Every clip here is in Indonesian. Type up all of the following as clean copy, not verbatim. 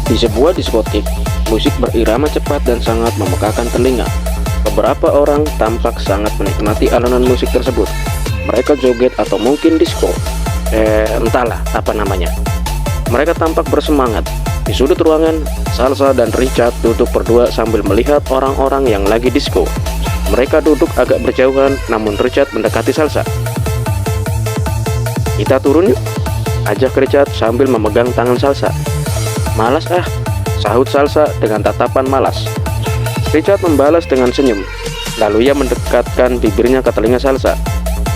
Di sebuah diskotik, musik berirama cepat dan sangat memekakan telinga. Beberapa orang tampak sangat menikmati alunan musik tersebut. Mereka joget atau mungkin disco. Entahlah apa namanya. Mereka tampak bersemangat. Di sudut ruangan, Salsa dan Richard duduk berdua sambil melihat orang-orang yang lagi disco. Mereka duduk agak berjauhan, namun Richard mendekati Salsa. "Kita turun yuk," ajak Richard sambil memegang tangan Salsa. "Malas ah," sahut Salsa dengan tatapan malas. Richard membalas dengan senyum. Lalu ia mendekatkan bibirnya ke telinga Salsa.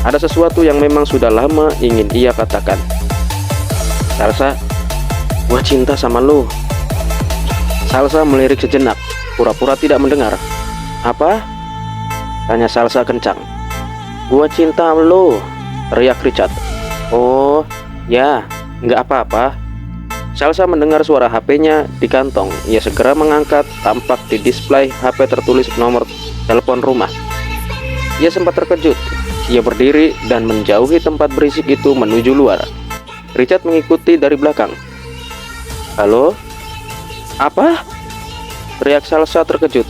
Ada sesuatu yang memang sudah lama ingin ia katakan. "Salsa, gua cinta sama lo." Salsa melirik sejenak, pura-pura tidak mendengar. "Apa?" tanya Salsa kencang. "Gua cinta lo," teriak Richard. "Oh, ya, nggak apa-apa." Salsa mendengar suara HP-nya di kantong. Ia segera mengangkat, tampak di display HP tertulis nomor telepon rumah. Ia sempat terkejut. Ia berdiri dan menjauhi tempat berisik itu menuju luar. Richard mengikuti dari belakang. "Halo? Apa?" teriak Salsa terkejut.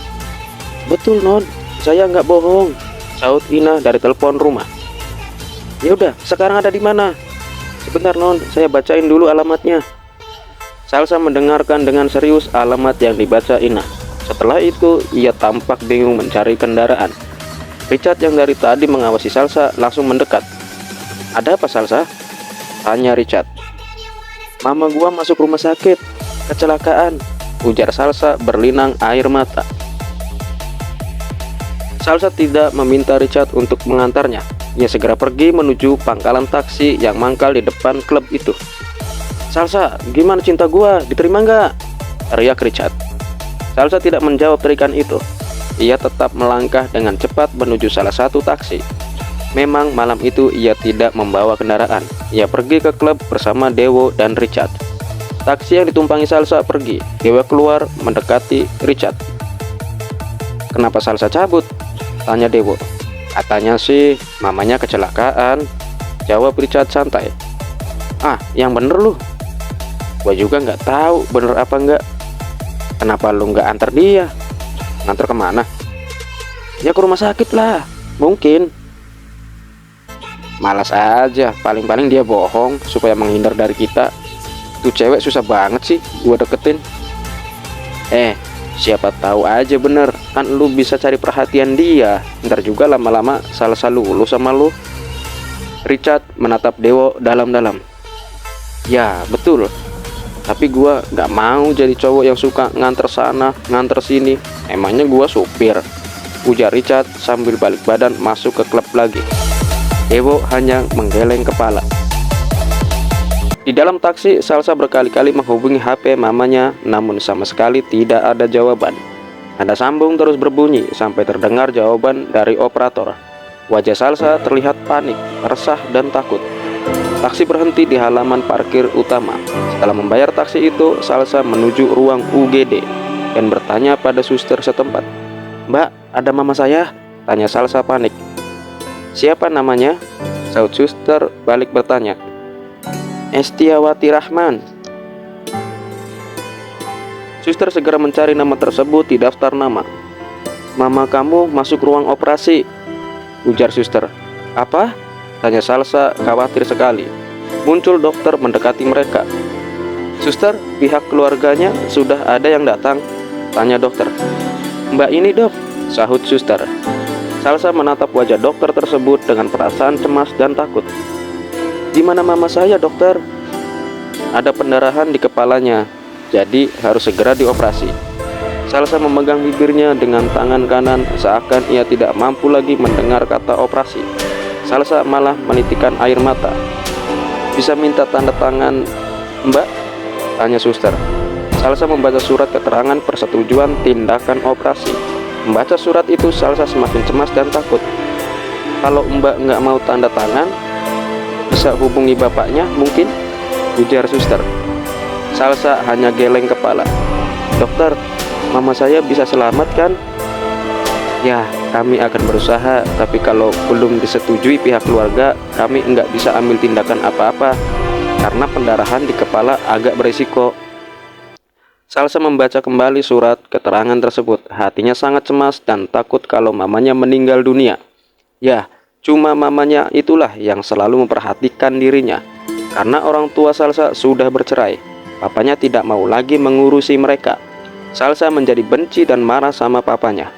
"Betul, Non, saya nggak bohong," sahut Ina dari telepon rumah. "Ya udah, sekarang ada di mana?" "Sebentar, Non, saya bacain dulu alamatnya." Salsa mendengarkan dengan serius alamat yang dibaca Ina. Setelah itu, ia tampak bingung mencari kendaraan. Richard yang dari tadi mengawasi Salsa langsung mendekat. "Ada apa, Salsa?" tanya Richard. "Mama gua masuk rumah sakit, kecelakaan," ujar Salsa berlinang air mata. Salsa tidak meminta Richard untuk mengantarnya. Ia segera pergi menuju pangkalan taksi yang mangkal di depan klub itu. "Salsa, gimana cinta gua? Diterima nggak?" teriak Richard. Salsa tidak menjawab teriakan itu. Ia tetap melangkah dengan cepat menuju salah satu taksi. Memang malam itu ia tidak membawa kendaraan. Ia pergi ke klub bersama Dewo dan Richard. Taksi yang ditumpangi Salsa pergi. Dewo keluar mendekati Richard. "Kenapa Salsa cabut?" tanya Dewo. "Katanya sih mamanya kecelakaan," jawab Richard santai. "Ah, yang bener lu." "Gua juga nggak tahu bener apa enggak." "Kenapa lu nggak antar dia?" "Nganter kemana?" "Ya ke rumah sakit lah, mungkin." "Malas aja, paling-paling dia bohong supaya menghindar dari kita. Tuh cewek susah banget sih gua deketin." Siapa tahu aja bener, kan lu bisa cari perhatian dia. Ntar juga lama-lama Salsa lulus sama lu." Richard menatap Dewo dalam-dalam. "Ya betul, tapi gua nggak mau jadi cowok yang suka nganter sana nganter sini. Emangnya gua supir?" ujar Richard sambil balik badan masuk ke klub lagi. Dewo hanya menggeleng kepala. Di dalam taksi, Salsa berkali-kali menghubungi HP mamanya, namun sama sekali tidak ada jawaban. Nada sambung terus berbunyi sampai terdengar jawaban dari operator. Wajah Salsa terlihat panik, resah dan takut. Taksi berhenti di halaman parkir utama. Setelah membayar taksi itu, Salsa menuju ruang UGD dan bertanya pada suster setempat. "Mbak, ada mama saya?" tanya Salsa panik. "Siapa namanya?" sahut suster balik bertanya. "Estiawati Rahman." Suster segera mencari nama tersebut di daftar nama. "Mama kamu masuk ruang operasi," ujar suster. "Apa?" tanya Salsa khawatir sekali. Muncul dokter mendekati mereka. "Suster, pihak keluarganya sudah ada yang datang?" tanya dokter. "Mbak ini dok," sahut suster. Salsa menatap wajah dokter tersebut dengan perasaan cemas dan takut. "Di mana mama saya, dokter?" "Ada pendarahan di kepalanya, jadi harus segera dioperasi." Salsa memegang bibirnya dengan tangan kanan seakan ia tidak mampu lagi mendengar kata operasi. Salsa malah menitikkan air mata. "Bisa minta tanda tangan, Mbak?" tanya suster. Salsa membaca surat keterangan persetujuan tindakan operasi. Membaca surat itu, Salsa semakin cemas dan takut. "Kalau Mbak nggak mau tanda tangan, bisa hubungi bapaknya mungkin?" ujar suster. Salsa hanya geleng kepala. "Dokter, mama saya bisa selamat kan?" "Ya, kami akan berusaha, tapi kalau belum disetujui pihak keluarga, kami nggak bisa ambil tindakan apa-apa, karena pendarahan di kepala agak berisiko." Salsa membaca kembali surat keterangan tersebut. Hatinya sangat cemas dan takut kalau mamanya meninggal dunia. Ya, cuma mamanya itulah yang selalu memperhatikan dirinya. Karena orang tua Salsa sudah bercerai, papanya tidak mau lagi mengurusi mereka. Salsa menjadi benci dan marah sama papanya.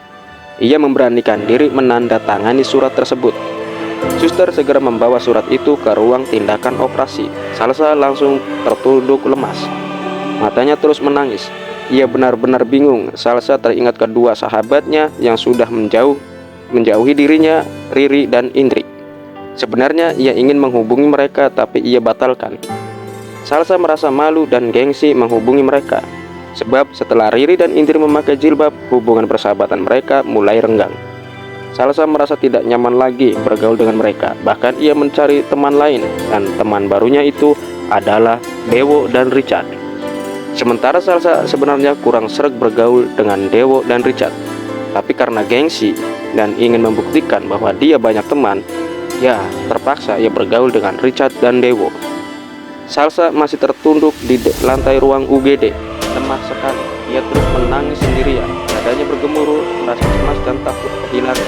Ia memberanikan diri menandatangani surat tersebut. Suster segera membawa surat itu ke ruang tindakan operasi. Salsa langsung tertunduk lemas. Matanya terus menangis. Ia benar-benar bingung. Salsa teringat kedua sahabatnya yang sudah menjauhi dirinya, Riri dan Indri. Sebenarnya ia ingin menghubungi mereka, tapi ia batalkan. Salsa merasa malu dan gengsi menghubungi mereka. Sebab setelah Riri dan Indri memakai jilbab, hubungan persahabatan mereka mulai renggang. Salsa merasa tidak nyaman lagi bergaul dengan mereka. Bahkan ia mencari teman lain, dan teman barunya itu adalah Dewo dan Richard. Sementara Salsa sebenarnya kurang sreg bergaul dengan Dewo dan Richard. Tapi karena gengsi dan ingin membuktikan bahwa dia banyak teman, ya terpaksa ia bergaul dengan Richard dan Dewo. Salsa masih tertunduk di lantai ruang UGD. Lemah sekali, ia terus menangis sendirian. Dadanya bergemuruh, rasa cemas dan takut hilang.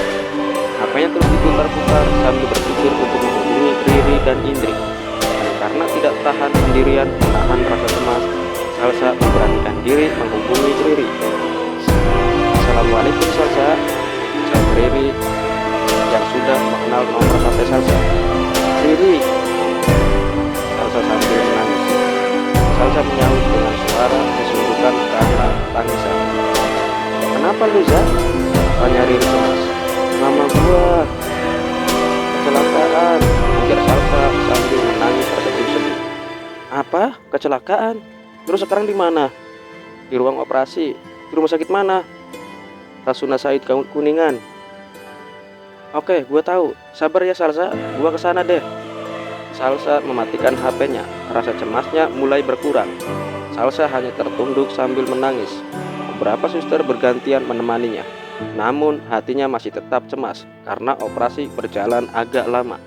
HP-nya terus diputar-putar sambil berpikir untuk menghubungi Riri dan Indri. Dan karena tidak tahan sendirian menahan rasa cemas, Salsa memberanikan diri menghubungi Riri. Assalamualaikum Salsa, jawab Riri yang sudah mengenal nomor HP Salsa. Riri, Salsa sambil menangis. Salsa menyahut dengan suara kesungguhan karena tangisan. Kenapa lu, Za? Tanya Riri cemas. Mama gua kecelakaan, ujar Salsa sambil menangis terseduh-seduh. Apa? Kecelakaan? Terus sekarang di mana? Di ruang operasi. Di rumah sakit mana? Rasuna Said Kuningan. Oke, gua tahu. Sabar ya Salsa, gua kesana deh. Salsa mematikan HP-nya. Rasa cemasnya mulai berkurang. Salsa hanya tertunduk sambil menangis. Beberapa suster bergantian menemaninya. Namun hatinya masih tetap cemas karena operasi berjalan agak lama.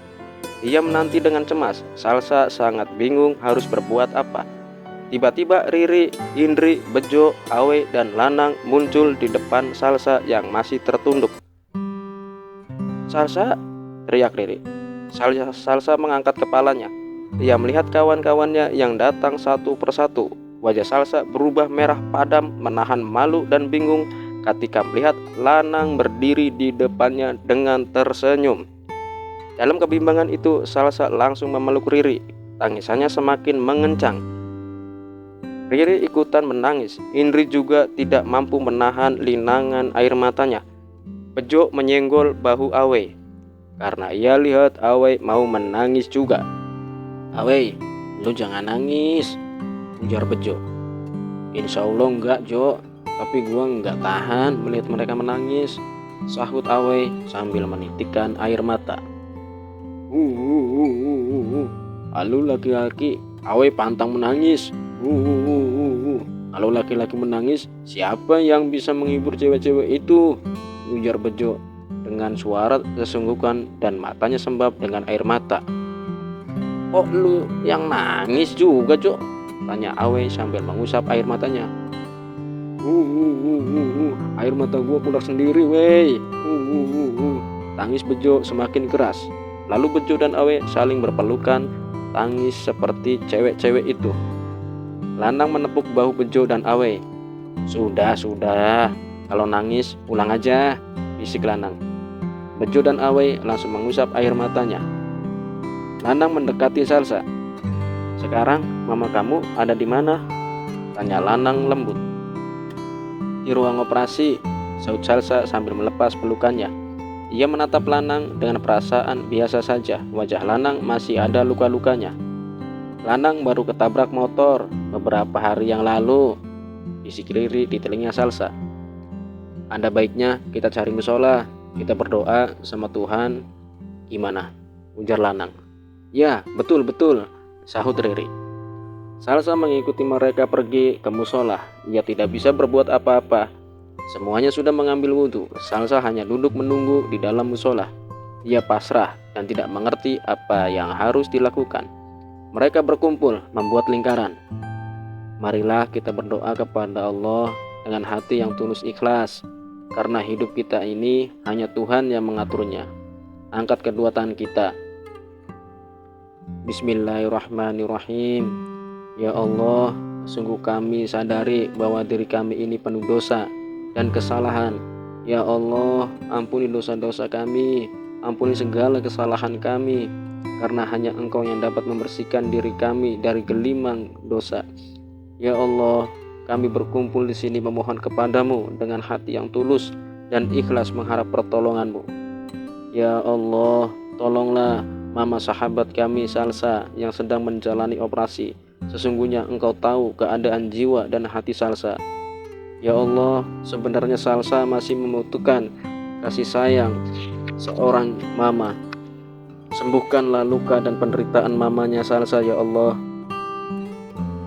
Ia menanti dengan cemas. Salsa sangat bingung harus berbuat apa. Tiba-tiba Riri, Indri, Bejo, Awe, dan Lanang muncul di depan Salsa yang masih tertunduk. Salsa, teriak Riri. Salsa mengangkat kepalanya. Ia melihat kawan-kawannya yang datang satu persatu. Wajah Salsa berubah merah padam, menahan malu dan bingung ketika melihat Lanang berdiri di depannya dengan tersenyum. Dalam kebimbangan itu, Salsa langsung memeluk Riri. Tangisannya semakin mengencang. Riri ikutan menangis. Indri juga tidak mampu menahan linangan air matanya. Bejo menyenggol bahu Awe karena ia lihat Awe mau menangis juga. Awe, lu jangan nangis, ujar Bejo. Insya Allah enggak, Jo, tapi gua enggak tahan melihat mereka menangis, sahut Awe sambil menitikkan air mata. Alu laki-laki, Awe pantang menangis. Kalau laki-laki menangis, siapa yang bisa menghibur cewek-cewek itu? Ujar Bejo dengan suara sesungguhan dan matanya sembab dengan air mata. Kok lu yang nangis juga, Jo? Tanya Awe sambil mengusap air matanya. Air mata gua keluar sendiri, wey. Tangis Bejo semakin keras. Lalu Bejo dan Awe saling berpelukan, tangis seperti cewek-cewek itu. Lanang menepuk bahu Bejo dan Awe. Sudah, kalau nangis pulang aja, bisik Lanang. Bejo dan Awe langsung mengusap air matanya. Lanang mendekati Salsa. Sekarang mama kamu ada di mana? Tanya Lanang lembut. Di ruang operasi, sahut Salsa sambil melepas pelukannya. Ia menatap Lanang dengan perasaan biasa saja. Wajah Lanang masih ada luka-lukanya. Lanang baru ketabrak motor beberapa hari yang lalu, bisik Riri di telinga Salsa. Ada baiknya kita cari musola, kita berdoa sama Tuhan. Gimana? Ujar Lanang. Ya, betul, sahut Riri. Salsa mengikuti mereka pergi ke musola. Ia tidak bisa berbuat apa-apa. Semuanya sudah mengambil wudhu. Salsa hanya duduk menunggu di dalam musola. Ia pasrah dan tidak mengerti apa yang harus dilakukan. Mereka berkumpul membuat lingkaran. Marilah kita berdoa kepada Allah dengan hati yang tulus ikhlas, karena hidup kita ini hanya Tuhan yang mengaturnya. Angkat kedua tangan kita. Bismillahirrahmanirrahim. Ya Allah, sungguh kami sadari bahwa diri kami ini penuh dosa dan kesalahan. Ya Allah, ampuni dosa-dosa kami, ampuni segala kesalahan kami, karena hanya Engkau yang dapat membersihkan diri kami dari gelimang dosa. Ya Allah, kami berkumpul di sini memohon kepadamu dengan hati yang tulus dan ikhlas mengharap pertolongan-Mu. Ya Allah, tolonglah mama sahabat kami Salsa yang sedang menjalani operasi. Sesungguhnya Engkau tahu keadaan jiwa dan hati Salsa. Ya Allah, sebenarnya Salsa masih membutuhkan kasih sayang seorang mama. Sembuhkanlah luka dan penderitaan mamanya Salsa, ya Allah.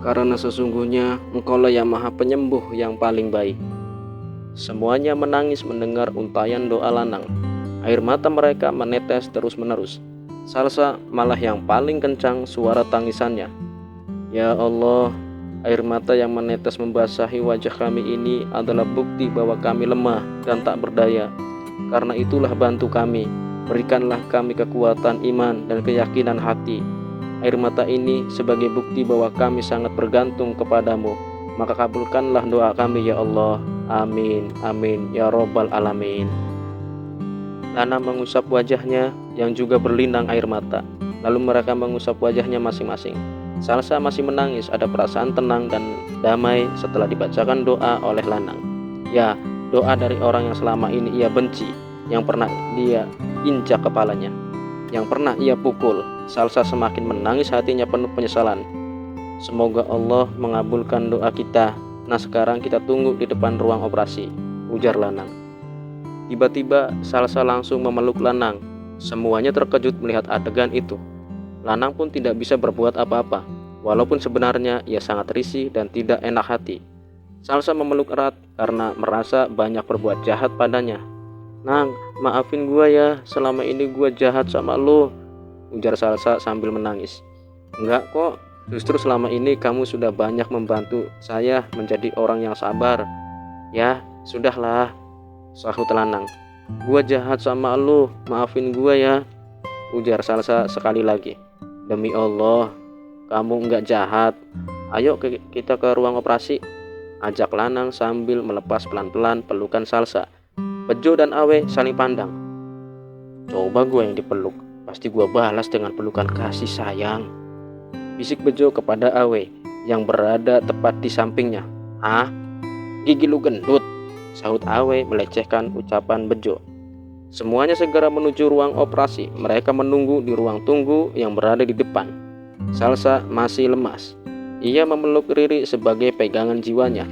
Karena sesungguhnya Engkaulah yang maha penyembuh yang paling baik. Semuanya menangis mendengar untayan doa Lanang. Air mata mereka menetes terus-menerus. Salsa malah yang paling kencang suara tangisannya. Ya Allah, air mata yang menetes membasahi wajah kami ini adalah bukti bahwa kami lemah dan tak berdaya. Karena itulah bantu kami, berikanlah kami kekuatan iman dan keyakinan hati. Air mata ini sebagai bukti bahwa kami sangat bergantung kepadamu. Maka kabulkanlah doa kami ya Allah. Amin, amin, ya Robbal Alamin. Lanang mengusap wajahnya yang juga berlinang air mata. Lalu mereka mengusap wajahnya masing-masing. Salsa masih menangis, ada perasaan tenang dan damai setelah dibacakan doa oleh Lanang. Ya, doa dari orang yang selama ini ia benci, yang pernah dia injak kepalanya, yang pernah ia pukul. Salsa semakin menangis, hatinya penuh penyesalan. Semoga Allah mengabulkan doa kita. Nah, sekarang kita tunggu di depan ruang operasi, ujar Lanang. Tiba-tiba Salsa langsung memeluk Lanang. Semuanya terkejut melihat adegan itu. Lanang pun tidak bisa berbuat apa-apa, walaupun sebenarnya ia sangat risih dan tidak enak hati. Salsa memeluk erat karena merasa banyak berbuat jahat padanya. Nang, maafin gua ya, selama ini gua jahat sama lo, ujar Salsa sambil menangis. Enggak kok, justru selama ini kamu sudah banyak membantu saya menjadi orang yang sabar. Ya, sudahlah, sahut Lanang. Gua jahat sama lo, maafin gua ya, ujar Salsa sekali lagi. Demi Allah, kamu enggak jahat. Ayo kita ke ruang operasi, ajak Lanang sambil melepas pelan-pelan pelukan Salsa. Bejo dan Awe saling pandang. Coba gua yang dipeluk, pasti gua balas dengan pelukan kasih sayang, bisik Bejo kepada Awe yang berada tepat di sampingnya. Ah, gigi lu gendut, sahut Awe melecehkan ucapan Bejo. Semuanya segera menuju ruang operasi. Mereka menunggu di ruang tunggu yang berada di depan. Salsa masih lemas. Ia memeluk Riri sebagai pegangan jiwanya.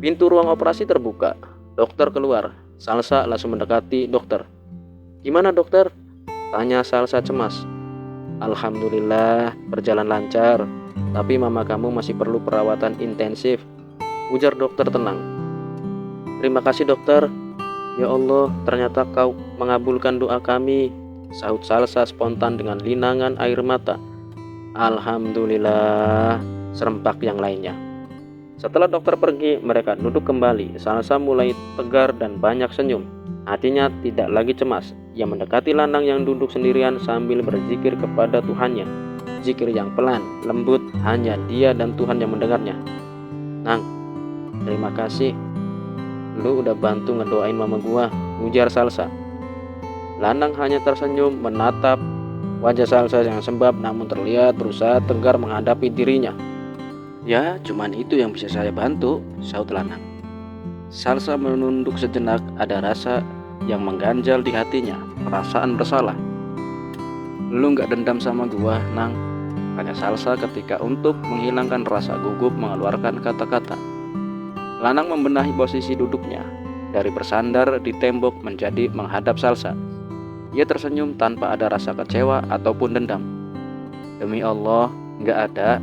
Pintu ruang operasi terbuka. Dokter keluar. Salsa langsung mendekati dokter. Gimana dokter? Tanya Salsa cemas. Alhamdulillah berjalan lancar, tapi mama kamu masih perlu perawatan intensif, ujar dokter tenang. Terima kasih dokter. Ya Allah, ternyata kau mengabulkan doa kami, sahut Salsa spontan dengan linangan air mata. Alhamdulillah, serempak yang lainnya. Setelah dokter pergi, mereka duduk kembali. Salsa mulai tegar dan banyak senyum. Hatinya tidak lagi cemas. Ia mendekati Lanang yang duduk sendirian sambil berzikir kepada Tuhannya. Zikir yang pelan, lembut, hanya dia dan Tuhan yang mendengarnya. Nang, terima kasih. Lu udah bantu ngedoain mama gua, ujar Salsa. Lanang hanya tersenyum menatap wajah Salsa yang sembab namun terlihat berusaha tegar menghadapi dirinya. Ya, cuman itu yang bisa saya bantu, sahut Lanang. Salsa menunduk sejenak, ada rasa yang mengganjal di hatinya, perasaan bersalah. Lu gak dendam sama gua, Nang? Tanya Salsa ketika untuk menghilangkan rasa gugup mengeluarkan kata-kata. Lanang membenahi posisi duduknya, dari bersandar di tembok menjadi menghadap Salsa. Ia tersenyum tanpa ada rasa kecewa ataupun dendam. Demi Allah, gak ada.